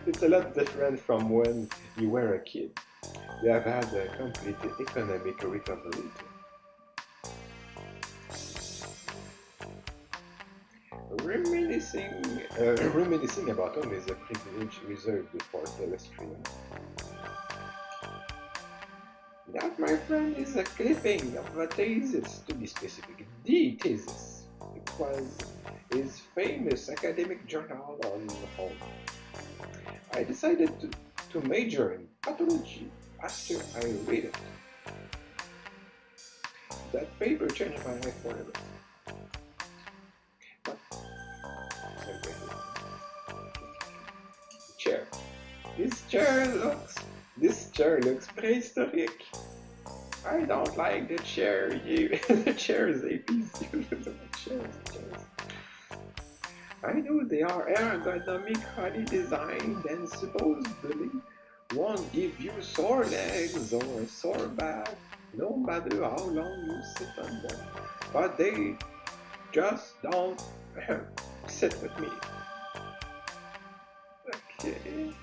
It's a lot different from when you were a kid. They have had a complete economic recovery. Reminiscing about home is a privilege reserved for terrestrians. That, my friend, is a clipping of a thesis, to be specific, the thesis. It was his famous academic journal on home. I decided to major in pathology after I read it. That paper changed my life forever. But, chair. This chair looks prehistoric. I don't like the chair. The chairs, APs. Chairs. I know they are ergonomically designed and supposedly won't give you sore legs or a sore back, no matter how long you sit on them. But they just don't sit with me. Okay.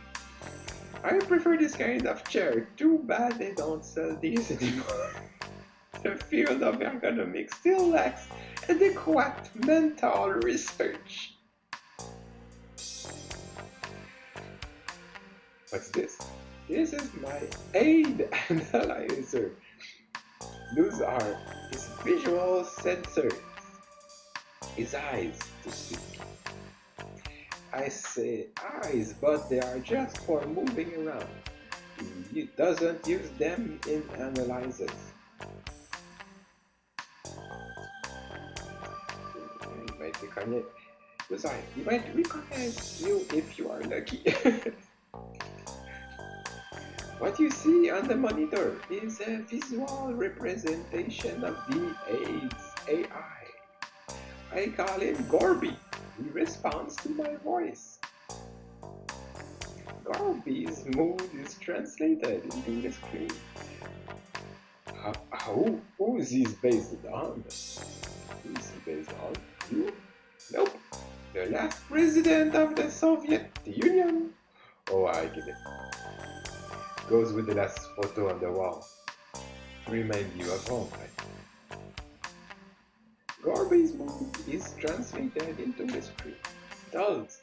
I prefer this kind of chair. Too bad they don't sell these anymore. The field of ergonomics still lacks adequate mental research. What's this? This is my aid analyzer. Those are his visual sensors. His eyes, to speak. I say eyes, but they are just for moving around. He doesn't use them in analyzers. He might recognize you if you are lucky. What you see on the monitor is a visual representation of the AIDS AI. I call him Gorby. He responds to my voice. Gorby's mood is translated into the screen. Who is he based on? Who is he based on? You? Nope. The last president of the Soviet Union. Oh, I get it. Goes with the last photo on the wall. To remind you of home, right? Gorby's mood is translated into the screen. It's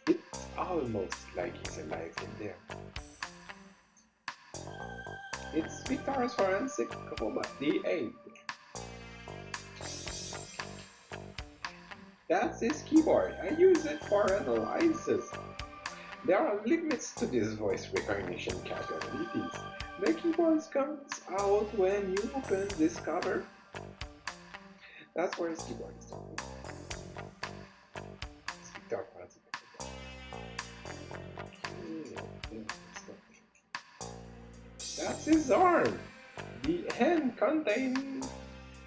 almost like he's alive in there. It's Victor's forensic robot, the aid. That's his keyboard. I use it for analysis. There are limits to this voice recognition capabilities. The keyboard comes out when you open this cover. That's where his keyboard is. That's his arm. The hand contains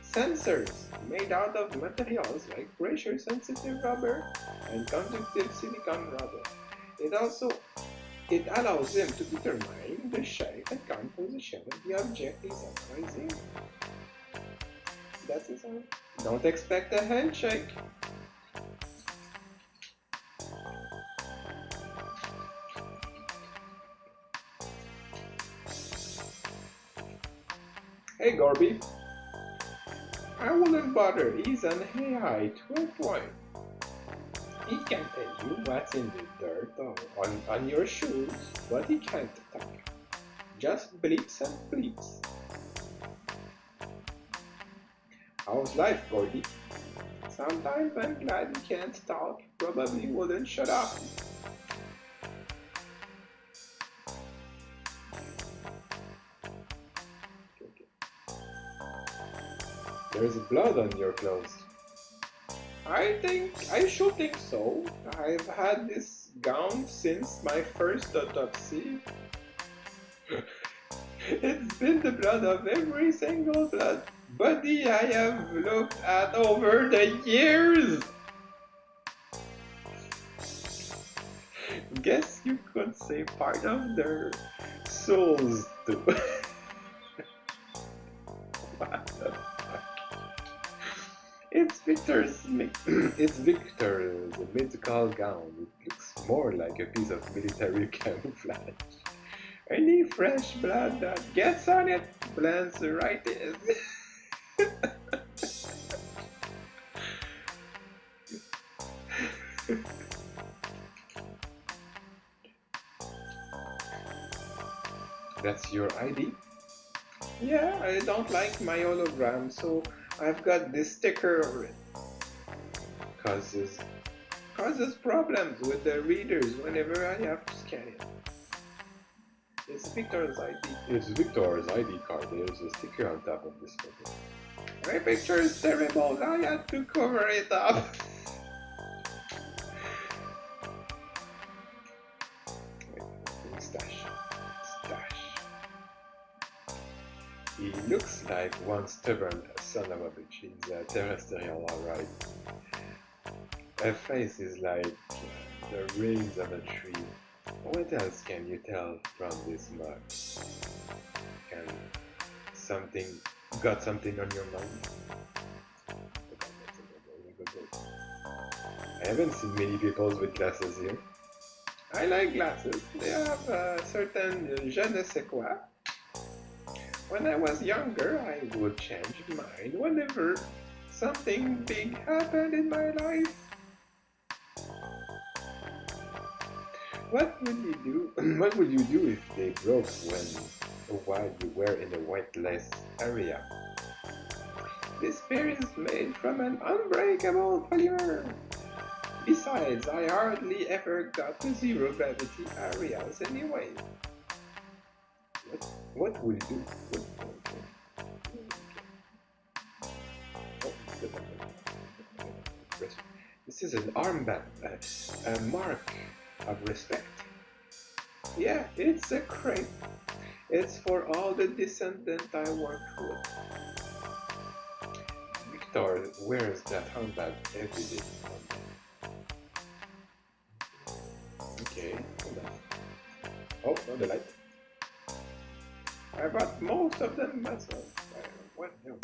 sensors made out of materials like pressure-sensitive rubber and conductive silicon rubber. It allows him to determine the shape and composition of the object he's analyzing. That's his arm. Don't expect a handshake. Hey Gorby. I wouldn't bother, he's an AI to a point. He can tell you what's in the dirt or on your shoes, but he can't talk. Just bleeps and bleeps. How's life, Gordy? Sometimes I'm glad he can't talk, probably wouldn't shut up. There's blood on your clothes. I should think so. I've had this gown since my first autopsy. It's been the blood of every single body I have looked at over the years. Guess you could say part of their souls too. What the fuck? It's Victor's medical gown. It looks more like a piece of military camouflage. Any fresh blood that gets on it blends right in. That's your ID? Yeah, I don't like my hologram, so I've got this sticker over it. Causes problems with the readers whenever I have to scan it. It's Victor's ID. It's Victor's ID card. There's a sticker on top of this photo. My picture is terrible. I had to cover it up. Stash. He looks like one stubborn son of a bitch. He's a terrestrial, alright. Her face is like the rings of a tree. What else can you tell from this mug? Got something on your mind? I haven't seen many people with glasses here. I like glasses. They have a certain je ne sais quoi. When I was younger, I would change mine whenever something big happened in my life. What would you do? What would you do if they broke while you were in a weightless area? This pair is made from an unbreakable polymer. Besides, I hardly ever got to zero gravity areas anyway. What will you do? This is an armband, a mark of respect. Yeah, it's a crepe. It's for all the descendants I worked with. Victor wears that armband every day. Okay, enough. Oh, no, the light. I bought most of them myself. What? No,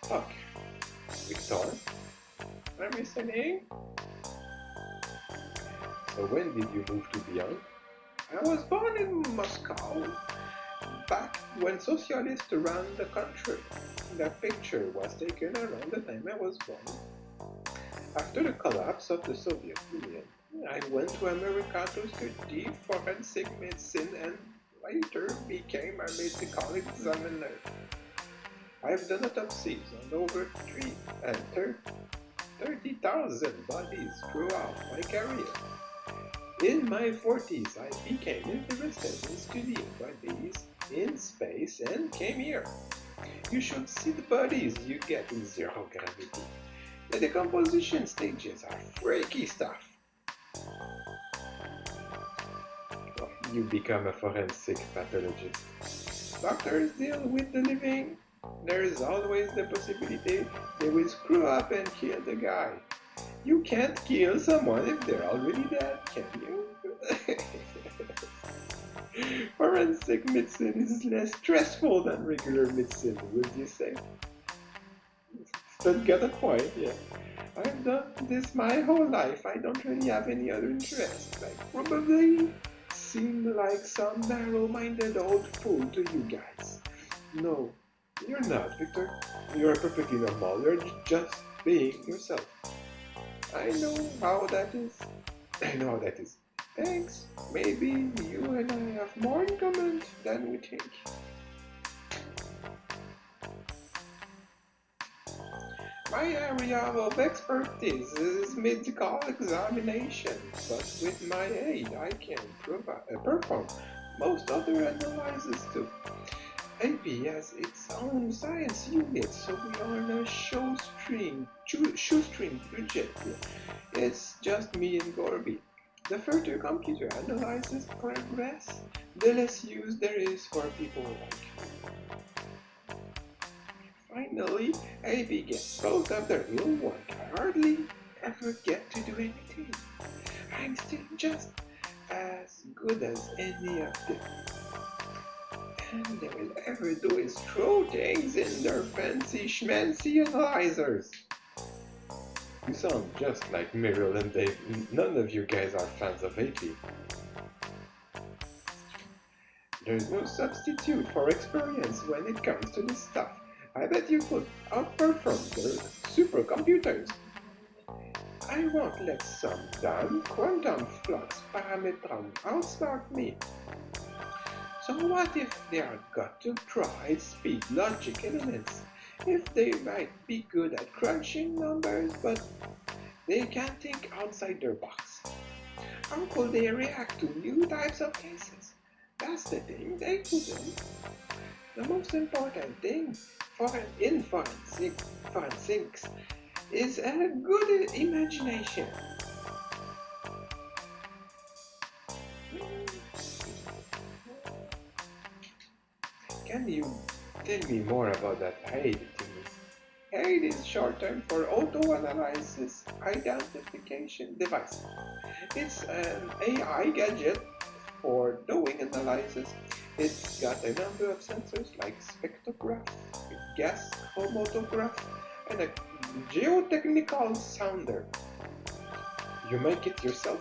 fuck. Victor? Am I listening? So when did you move to Beyond? I was born in Moscow, back when socialists ran the country. That picture was taken around the time I was born. After the collapse of the Soviet Union, I went to America to study forensic medicine and later became a medical examiner. I've done autopsies on over 30,000 bodies throughout my career. In my 40s, I became interested in studying bodies in space and came here. You should see the bodies you get in zero gravity. The decomposition stages are freaky stuff. You become a forensic pathologist. Doctors deal with the living. There is always the possibility they will screw up and kill the guy. You can't kill someone if they're already dead, can you? Forensic medicine is less stressful than regular medicine, would you say? Still got a point, yeah. I've done this my whole life. I don't really have any other interest. I probably seem like some narrow-minded old fool to you guys. No, you're not, Victor. You're perfectly normal. You're just being yourself. I know how that is. Thanks. Maybe you and I have more in common than we think. My area of expertise is medical examination, but with my aid I can perform most other analyses too. AP has its own science unit, so we are on a shoestring budget here. It's just me and Gorby. The further computer analyzes progress, the less use there is for people like you. Finally, AB gets both of the real work. I hardly ever get to do anything. I'm still just as good as any of them. And they will ever do is throw things in their fancy schmancy analyzers. You sound just like Muriel and Dave. None of you guys are fans of AP. There's no substitute for experience when it comes to this stuff. I bet you could outperform their supercomputers. I won't let some damn quantum flux parametron outsmart me. So what if they are got to try speed logic elements? If they might be good at crunching numbers, but they can't think outside their box. How could they react to new types of cases? That's the thing they couldn't. The most important thing in forensics is a good imagination. Can you tell me more about that AID thingy? AID is short term for Auto Analysis Identification Device. It's an AI gadget for doing analysis. It's got a number of sensors like spectrograph, gas chromatograph, and a geotechnical sounder. You make it yourself?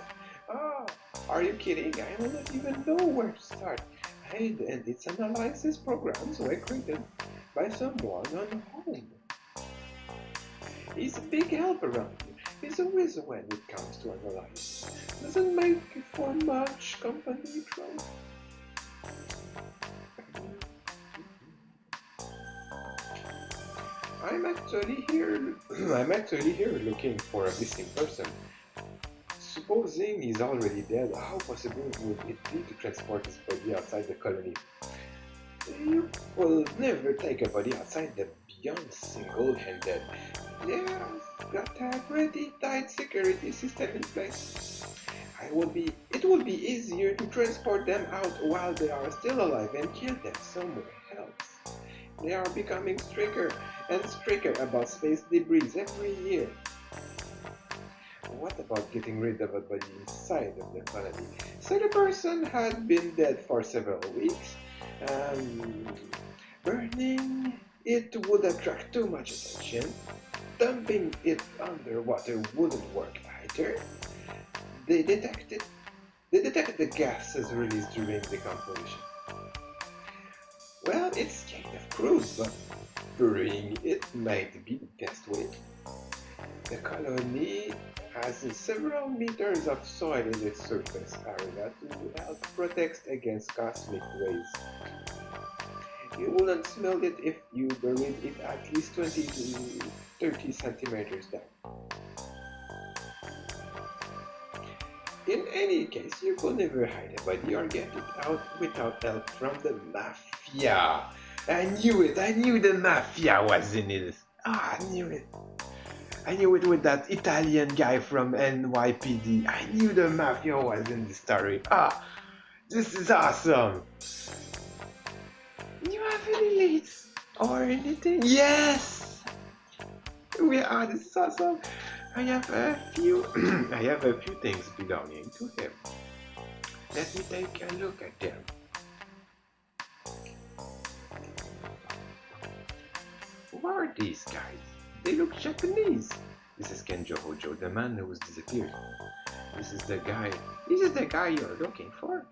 Ah, are you kidding? I don't even know where to start. And its analysis programs were created by someone on home. He's a big help around you. He's a whiz when it comes to analysis. Doesn't make for much company trouble. I'm actually here looking for a missing person. Supposing he's already dead, how possible would it be to transport his body outside the colony? You will never take a body outside the beyond single-handed. They've got a pretty tight security system in place. It would be easier to transport them out while they are still alive and kill them somewhere else. They are becoming stricter and stricter about space debris every year. What about getting rid of a body inside of the colony? So the person had been dead for several weeks. Burning it would attract too much attention. Dumping it underwater wouldn't work either. They detected the gases released during decomposition. Well, it's kind of crude, but burying it might be the best way. The colony has several meters of soil in its surface area to help protect against cosmic rays. You wouldn't smell it if you buried it at least 20 to 30 centimeters down. In any case, you could never hide a body or get it out without help from the mafia. I knew it! I knew the mafia was in it! I knew it! I knew it with that Italian guy from NYPD. I knew the mafia was in the story. This is awesome! You have any leads? Or anything? Yes! This is awesome! I have a few things belonging to him. Let me take a look at them. Who are these guys? They look Japanese. This is Kenjo Hojo, the man who was disappeared. This is the guy you're looking for.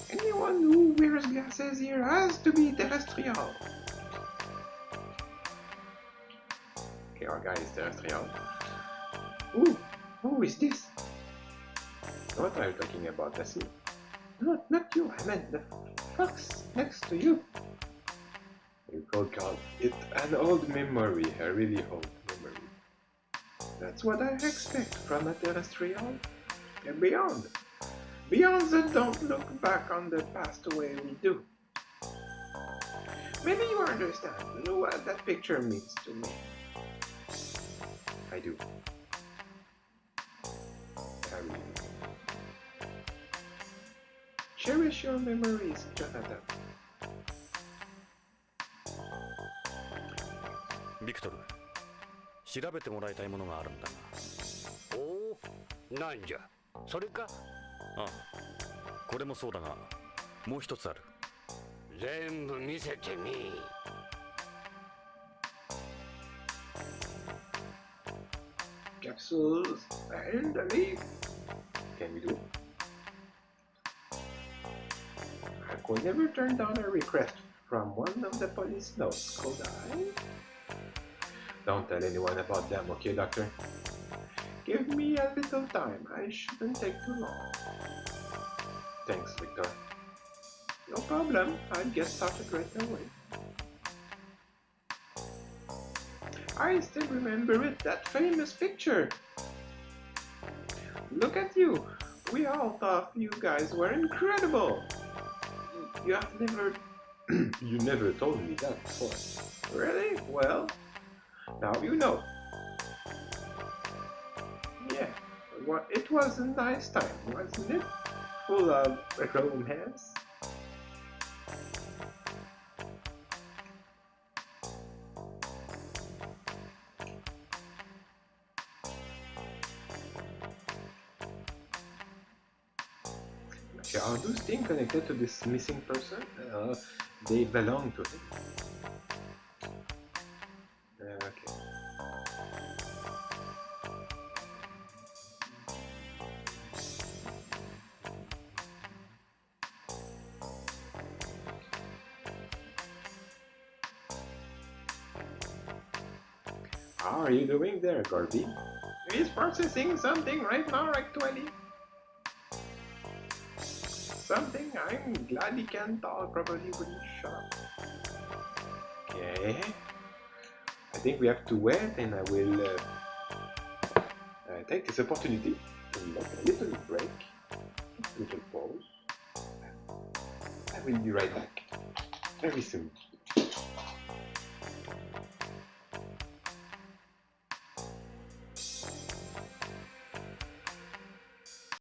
Anyone who wears glasses here has to be terrestrial. Okay, our guy is terrestrial. Ooh, who is this? What are you talking about, Lassie? No, not you. I meant the fox next to you. You could call it an old memory, a really old memory. That's what I expect from a terrestrial. And beyond. Beyonds that don't look back on the past the way we do. Maybe you understand what that picture means to me. I do. I really do. Cherish your memories, Jonathan. ビクトル、調べてもらいたいものがあるんだが。おお、なんじゃそれか。ああ、これもそうだが、もう一つある。全部見せてみ。Capsules and the leaf. Can we do it? I could never turn down a request from one of the Policenauts, could I? Don't tell anyone about them, okay, Doctor? Give me a little time. I shouldn't take too long. Thanks, Victor. No problem. I'll get started right away. I still remember it, that famous picture. Look at you. We all thought you guys were incredible. You have never... you never told me that before. Really? Well, now you know. Yeah, it was a nice time, wasn't it? Full of romance. Okay, are those things connected to this missing person? They belong to him. Okay. How are you doing there, Gorby? He's processing something right now, actually. Something I'm glad he can talk properly when he shut up. Okay. I think we have to wait, and I will take this opportunity to make a little break, a little pause. I will be right back very soon.